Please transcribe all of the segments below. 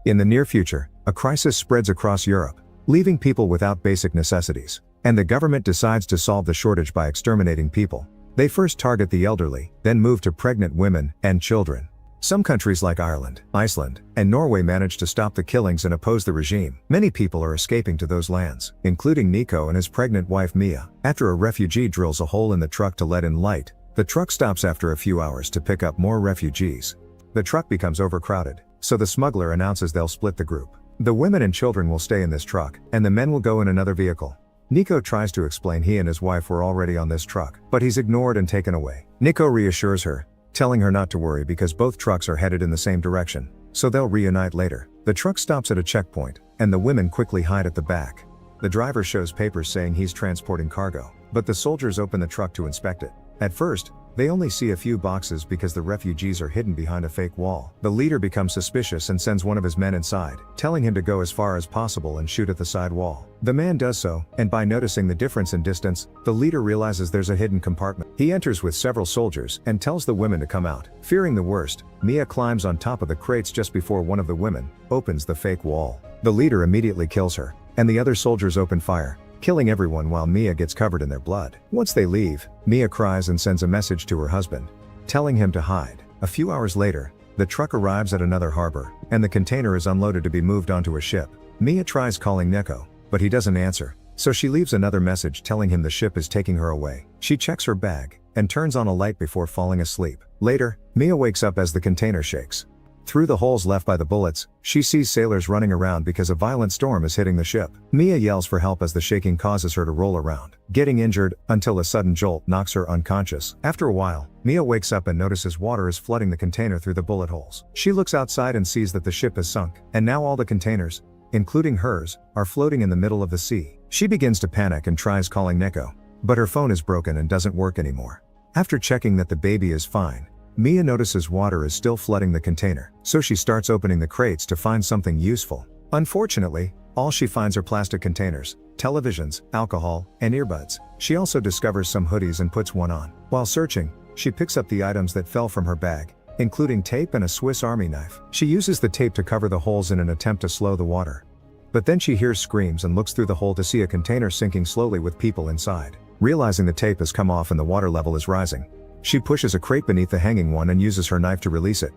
In the near future, a crisis spreads across Europe, leaving people without basic necessities, and the government decides to solve the shortage by exterminating people. They first target the elderly, then move to pregnant women and children. Some countries like Ireland, Iceland, and Norway manage to stop the killings and oppose the regime. Many people are escaping to those lands, including Nico and his pregnant wife Mia. After a refugee drills a hole in the truck to let in light, the truck stops after a few hours to pick up more refugees. The truck becomes overcrowded, so the smuggler announces they'll split the group. The women and children will stay in this truck, and the men will go in another vehicle. Nico tries to explain he and his wife were already on this truck, but he's ignored and taken away. Nico reassures her, telling her not to worry because both trucks are headed in the same direction, so they'll reunite later. The truck stops at a checkpoint, and the women quickly hide at the back. The driver shows papers saying he's transporting cargo, but the soldiers open the truck to inspect it. At first, they only see a few boxes because the refugees are hidden behind a fake wall. The leader becomes suspicious and sends one of his men inside, telling him to go as far as possible and shoot at the side wall. The man does so, and by noticing the difference in distance, the leader realizes there's a hidden compartment. He enters with several soldiers and tells the women to come out. Fearing the worst, Mia climbs on top of the crates just before one of the women opens the fake wall. The leader immediately kills her, and the other soldiers open fire, killing everyone while Mia gets covered in their blood. Once they leave, Mia cries and sends a message to her husband, telling him to hide. A few hours later, the truck arrives at another harbor, and the container is unloaded to be moved onto a ship. Mia tries calling Nico, but he doesn't answer, so she leaves another message telling him the ship is taking her away. She checks her bag, and turns on a light before falling asleep. Later, Mia wakes up as the container shakes. Through the holes left by the bullets, she sees sailors running around because a violent storm is hitting the ship. Mia yells for help as the shaking causes her to roll around, getting injured until a sudden jolt knocks her unconscious. After a while, Mia wakes up and notices water is flooding the container through the bullet holes. She looks outside and sees that the ship has sunk, and now all the containers, including hers, are floating in the middle of the sea. She begins to panic and tries calling Nico, but her phone is broken and doesn't work anymore. After checking that the baby is fine, Mia notices water is still flooding the container, so she starts opening the crates to find something useful. Unfortunately, all she finds are plastic containers, televisions, alcohol, and earbuds. She also discovers some hoodies and puts one on. While searching, she picks up the items that fell from her bag, including tape and a Swiss Army knife. She uses the tape to cover the holes in an attempt to slow the water. But then she hears screams and looks through the hole to see a container sinking slowly with people inside. Realizing the tape has come off and the water level is rising, she pushes a crate beneath the hanging one and uses her knife to release it,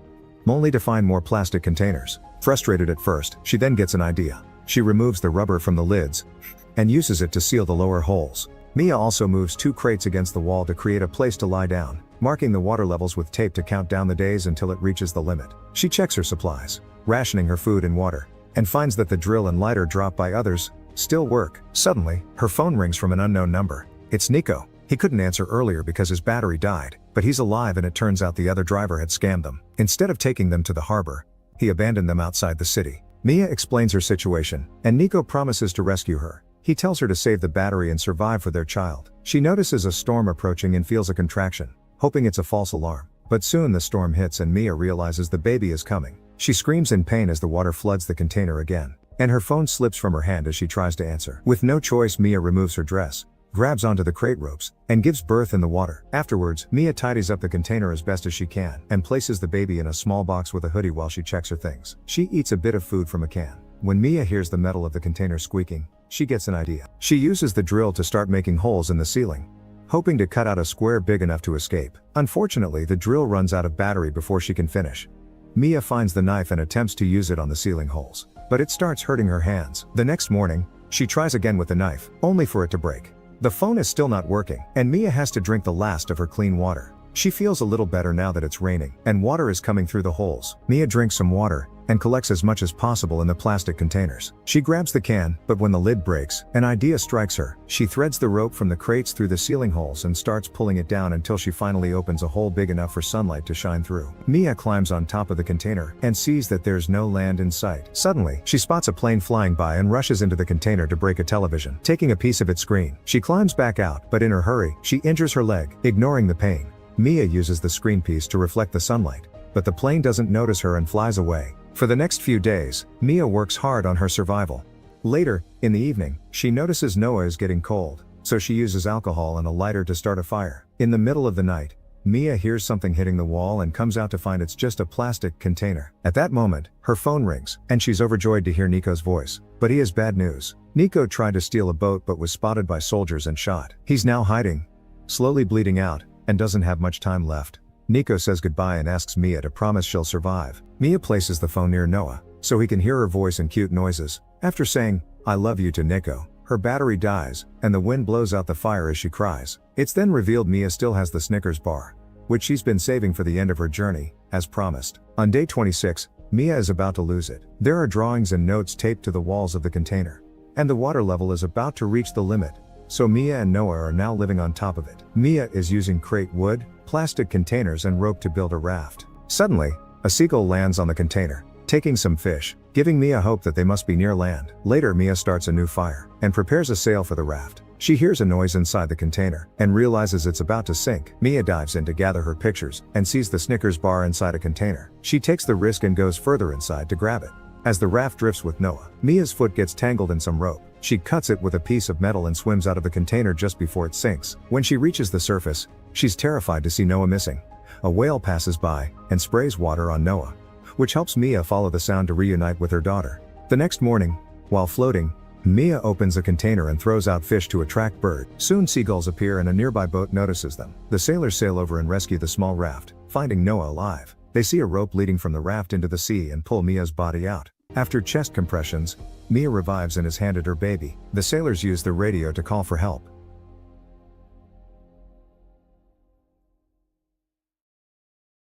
only to find more plastic containers. Frustrated at first, she then gets an idea. She removes the rubber from the lids and uses it to seal the lower holes. Mia also moves 2 crates against the wall to create a place to lie down, marking the water levels with tape to count down the days until it reaches the limit. She checks her supplies, rationing her food and water, and finds that the drill and lighter dropped by others still work. Suddenly, her phone rings from an unknown number. It's Nico. He couldn't answer earlier because his battery died, but he's alive and it turns out the other driver had scammed them. Instead of taking them to the harbor, he abandoned them outside the city. Mia explains her situation, and Nico promises to rescue her. He tells her to save the battery and survive for their child. She notices a storm approaching and feels a contraction, hoping it's a false alarm. But soon the storm hits and Mia realizes the baby is coming. She screams in pain as the water floods the container again, and her phone slips from her hand as she tries to answer. With no choice, Mia removes her dress, grabs onto the crate ropes, and gives birth in the water. Afterwards, Mia tidies up the container as best as she can, and places the baby in a small box with a hoodie while she checks her things. She eats a bit of food from a can. When Mia hears the metal of the container squeaking, she gets an idea. She uses the drill to start making holes in the ceiling, hoping to cut out a square big enough to escape. Unfortunately, the drill runs out of battery before she can finish. Mia finds the knife and attempts to use it on the ceiling holes, but it starts hurting her hands. The next morning, she tries again with the knife, only for it to break. The phone is still not working, and Mia has to drink the last of her clean water. She feels a little better now that it's raining, and water is coming through the holes. Mia drinks some water, and collects as much as possible in the plastic containers. She grabs the can, but when the lid breaks, an idea strikes her. She threads the rope from the crates through the ceiling holes and starts pulling it down until she finally opens a hole big enough for sunlight to shine through. Mia climbs on top of the container, and sees that there's no land in sight. Suddenly, she spots a plane flying by and rushes into the container to break a television, taking a piece of its screen. She climbs back out, but in her hurry, she injures her leg. Ignoring the pain, Mia uses the screen piece to reflect the sunlight, but the plane doesn't notice her and flies away. For the next few days, Mia works hard on her survival. Later, in the evening, she notices Noah is getting cold, so she uses alcohol and a lighter to start a fire. In the middle of the night, Mia hears something hitting the wall and comes out to find it's just a plastic container. At that moment, her phone rings, and she's overjoyed to hear Nico's voice. But he has bad news. Nico tried to steal a boat but was spotted by soldiers and shot. He's now hiding, slowly bleeding out, and doesn't have much time left. Nico says goodbye and asks Mia to promise she'll survive. Mia places the phone near Noah, so he can hear her voice and cute noises. After saying, "I love you" to Nico, her battery dies, and the wind blows out the fire as she cries. It's then revealed Mia still has the Snickers bar, which she's been saving for the end of her journey, as promised. On day 26, Mia is about to lose it. There are drawings and notes taped to the walls of the container, and the water level is about to reach the limit, so Mia and Noah are now living on top of it. Mia is using crate wood, plastic containers and rope to build a raft. Suddenly, a seagull lands on the container, taking some fish, giving Mia hope that they must be near land. Later, Mia starts a new fire, and prepares a sail for the raft. She hears a noise inside the container, and realizes it's about to sink. Mia dives in to gather her pictures, and sees the Snickers bar inside a container. She takes the risk and goes further inside to grab it. As the raft drifts with Noah, Mia's foot gets tangled in some rope. She cuts it with a piece of metal and swims out of the container just before it sinks. When she reaches the surface, she's terrified to see Noah missing. A whale passes by, and sprays water on Noah, which helps Mia follow the sound to reunite with her daughter. The next morning, while floating, Mia opens a container and throws out fish to attract birds. Soon seagulls appear and a nearby boat notices them. The sailors sail over and rescue the small raft, finding Noah alive. They see a rope leading from the raft into the sea and pull Mia's body out. After chest compressions, Mia revives and is handed her baby. The sailors use the radio to call for help.